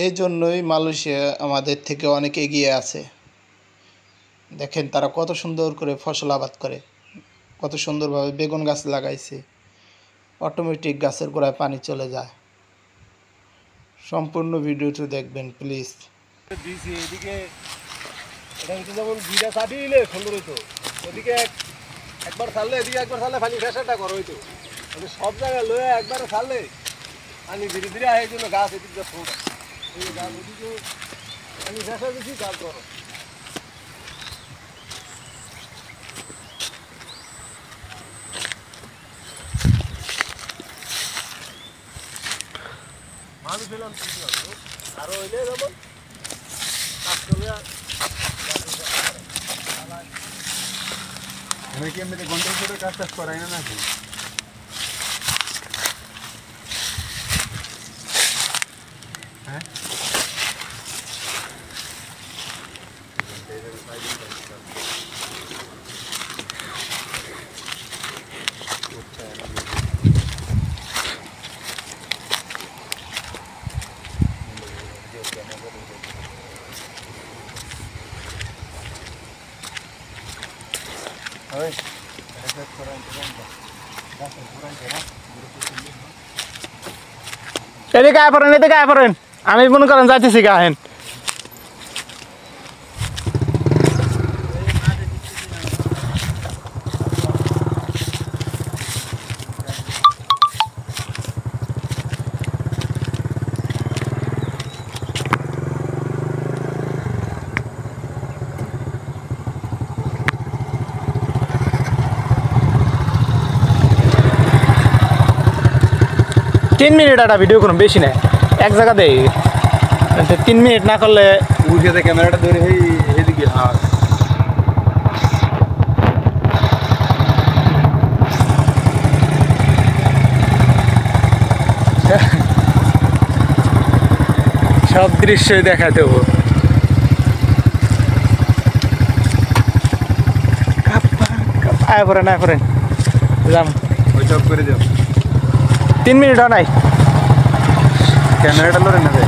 এই জন্যই মালয়েশিয়া আমাদের থেকে অনেক এগিয়ে আছে। দেখেন তারা কত সুন্দর করে ফসল আবাদ করে, কত সুন্দরভাবে বেগুন গাছ লাগাইছে, অটোমেটিক গাছের গোড়ায় পানি চলে যায়। সম্পূর্ণ ভিডিওটি দেখবেন প্লিজ। এদিকে এটা হচ্ছে যেমন দুইটা চাটি দিলে সুন্দর হইতো, ওদিকে একবার ছাড়লে এদিকে একবার ছাড়লে পানি ফেসাটা করো হইতো, সব জায়গায় লয়ে একবারে ছাড়লে পানি ধীরে ধীরে আয় জন্য গাছ এদিকে ছোট এই গাছ ওদিকে পানি ফেসা বেশি গাছ করো। মানুষ এলাম আরো হইলে যেমন কাজ করলে আমি কি এমনিতে ঘন্টা করে কাজ টাজ করাই না নাকি? হ্যাঁ এদিকে আয় পড়েন আমি মনে করেন যাইতেছি গাহেন তিন মিনিট একটা ভিডিও করুন, বেশি না, এক জায়গা দেয় 3 মিনিট না করলে উঠে ক্যামেরাটা ধরে এইদিকে সব দৃশ্যই দেখা দেবো। আয় পড়েন যাম ওই সব করে যাও। 3 মিনিটও নাই, ক্যামেরাটা ধরে নেবে।